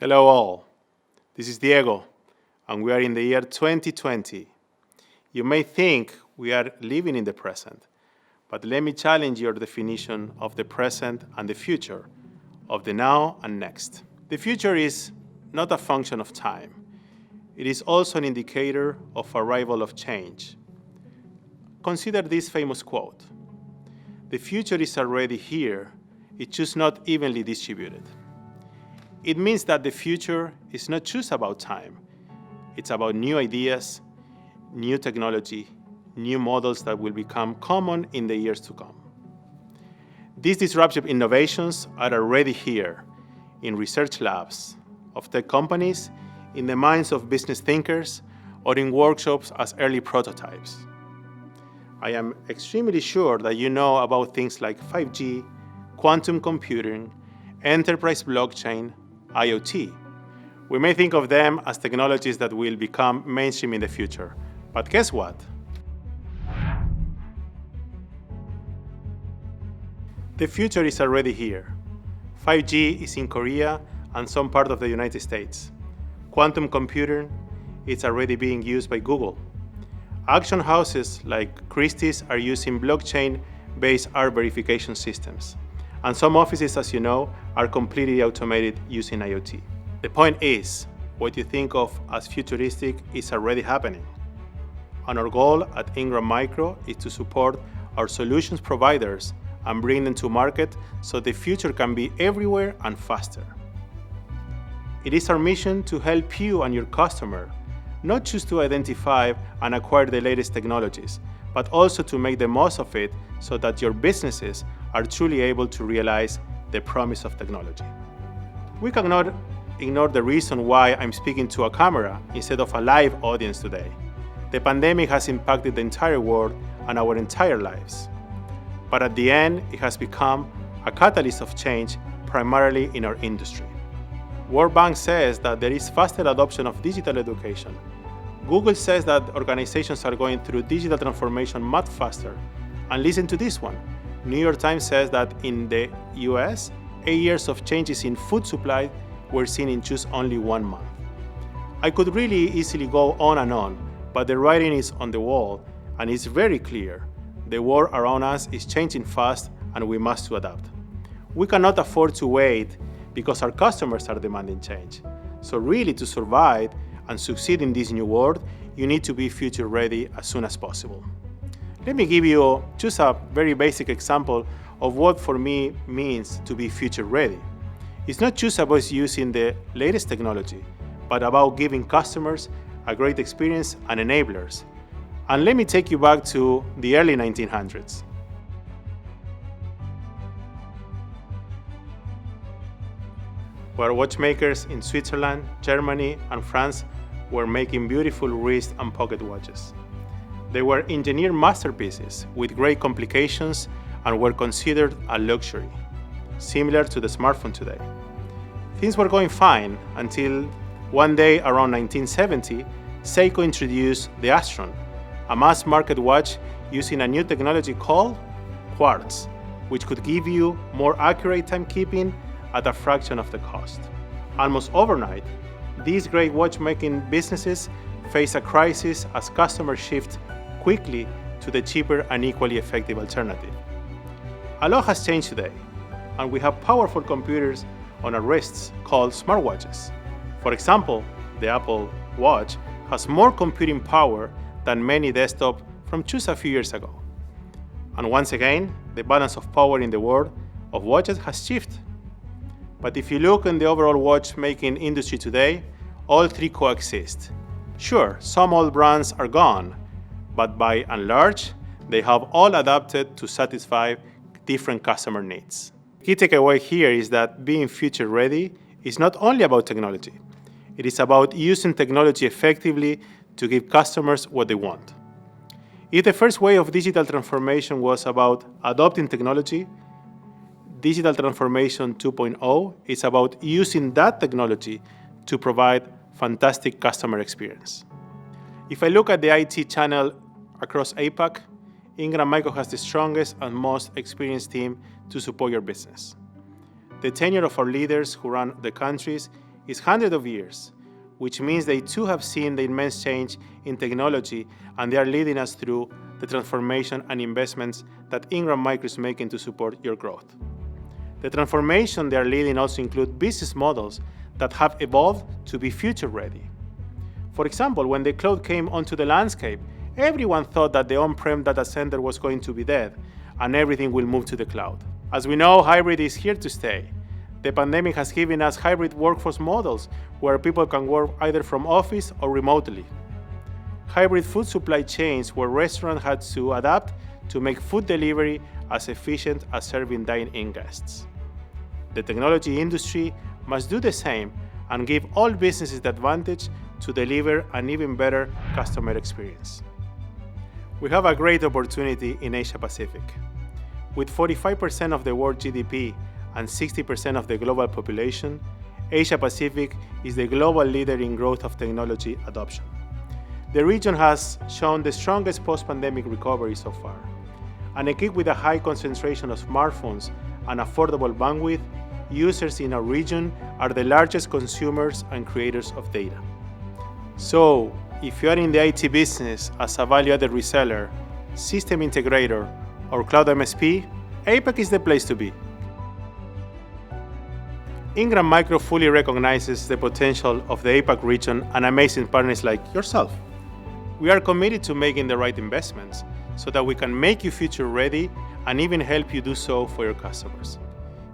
Hello all, this is Diego, and we are in the year 2020. You may think we are living in the present, but let me challenge your definition of the present and the future, of the now and next. The future is not a function of time. It is also an indicator of arrival of change. Consider this famous quote: "The future is already here, it's just not evenly distributed." It means that the future is not just about time. It's about new ideas, new technology, new models that will become common in the years to come. These disruptive innovations are already here in research labs of tech companies, in the minds of business thinkers, or in workshops as early prototypes. I am extremely sure that you know about things like 5G, quantum computing, enterprise blockchain, IoT. We may think of them as technologies that will become mainstream in the future, but guess what? The future is already here. 5G is in Korea and some part of the United States. Quantum computing is already being used by Google. Auction houses like Christie's are using blockchain-based art verification systems. And some offices, as you know, are completely automated using IoT. The point is, what you think of as futuristic is already happening. And our goal at Ingram Micro is to support our solutions providers and bring them to market so the future can be everywhere and faster. It is our mission to help you and your customer, not just to identify and acquire the latest technologies, but also to make the most of it so that your businesses are truly able to realize the promise of technology. We cannot ignore the reason why I'm speaking to a camera instead of a live audience today. The pandemic has impacted the entire world and our entire lives. But at the end, it has become a catalyst of change, primarily in our industry. World Bank says that there is faster adoption of digital education. Google says that organizations are going through digital transformation much faster. And listen to this one. New York Times says that in the US, 8 years of changes in food supply were seen in just only 1 month. I could really easily go on, but the writing is on the wall, and it's very clear. The world around us is changing fast, and we must adapt. We cannot afford to wait because our customers are demanding change. So really, to survive and succeed in this new world, you need to be future ready as soon as possible. Let me give you just a very basic example of what for me means to be future ready. It's not just about using the latest technology, but about giving customers a great experience and enablers. And let me take you back to the early 1900s. Where watchmakers in Switzerland, Germany, and France were making beautiful wrist and pocket watches. They were engineered masterpieces with great complications and were considered a luxury, similar to the smartphone today. Things were going fine until one day around 1970, Seiko introduced the Astron, a mass-market watch using a new technology called quartz, which could give you more accurate timekeeping at a fraction of the cost. Almost overnight, these great watchmaking businesses face a crisis as customers shift quickly to the cheaper and equally effective alternative. A lot has changed today, and we have powerful computers on our wrists called smartwatches. For example, the Apple Watch has more computing power than many desktops from just a few years ago. And once again, the balance of power in the world of watches has shifted. But if you look in the overall watchmaking industry today, all three coexist. Sure, some old brands are gone, but by and large, they have all adapted to satisfy different customer needs. Key takeaway here is that being future ready is not only about technology. It is about using technology effectively to give customers what they want. If the first wave of digital transformation was about adopting technology, Digital Transformation 2.0 is about using that technology to provide fantastic customer experience. If I look at the IT channel across APAC, Ingram Micro has the strongest and most experienced team to support your business. The tenure of our leaders who run the countries is hundreds of years, which means they too have seen the immense change in technology, and they are leading us through the transformation and investments that Ingram Micro is making to support your growth. The transformation they are leading also include business models that have evolved to be future-ready. For example, when the cloud came onto the landscape, everyone thought that the on-prem data center was going to be dead and everything will move to the cloud. As we know, hybrid is here to stay. The pandemic has given us hybrid workforce models where people can work either from office or remotely. Hybrid food supply chains where restaurants had to adapt to make food delivery as efficient as serving dine-in guests. The technology industry must do the same and give all businesses the advantage to deliver an even better customer experience. We have a great opportunity in Asia Pacific. With 45% of the world GDP and 60% of the global population, Asia Pacific is the global leader in growth of technology adoption. The region has shown the strongest post-pandemic recovery so far, and equipped with a high concentration of smartphones and affordable bandwidth, users in our region are the largest consumers and creators of data. So, if you are in the IT business as a value-added reseller, system integrator, or cloud MSP, APAC is the place to be. Ingram Micro fully recognizes the potential of the APAC region and amazing partners like yourself. We are committed to making the right investments so that we can make you future ready and even help you do so for your customers.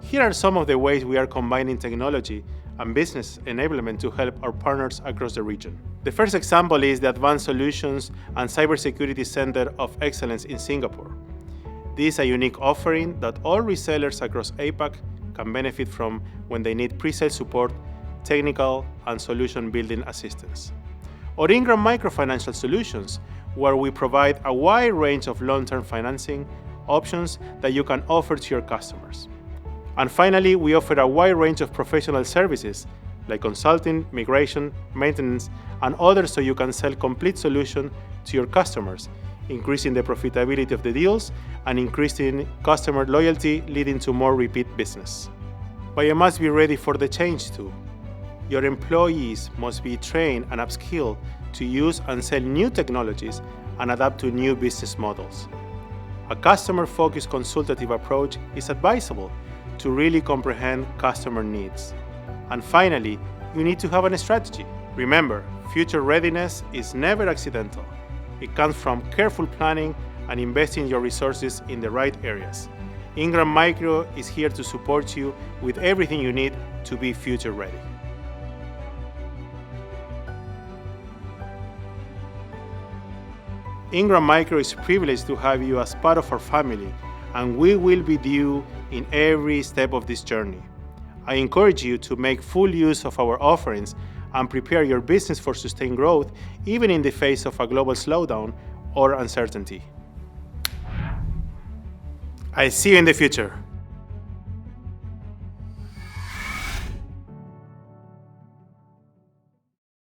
Here are some of the ways we are combining technology and business enablement to help our partners across the region. The first example is the Advanced Solutions and Cybersecurity Center of Excellence in Singapore. This is a unique offering that all resellers across APAC can benefit from when they need pre-sale support, technical, and solution building assistance. Or Ingram Micro Financial Solutions, where we provide a wide range of long-term financing options that you can offer to your customers. And finally, we offer a wide range of professional services like consulting, migration, maintenance, and others so you can sell complete solutions to your customers, increasing the profitability of the deals and increasing customer loyalty, leading to more repeat business. But you must be ready for the change too. Your employees must be trained and upskilled to use and sell new technologies and adapt to new business models. A customer-focused consultative approach is advisable to really comprehend customer needs. And finally, you need to have a strategy. Remember, future readiness is never accidental. It comes from careful planning and investing your resources in the right areas. Ingram Micro is here to support you with everything you need to be future ready. Ingram Micro is privileged to have you as part of our family, and we will be with you in every step of this journey. I encourage you to make full use of our offerings and prepare your business for sustained growth, even in the face of a global slowdown or uncertainty. I see you in the future.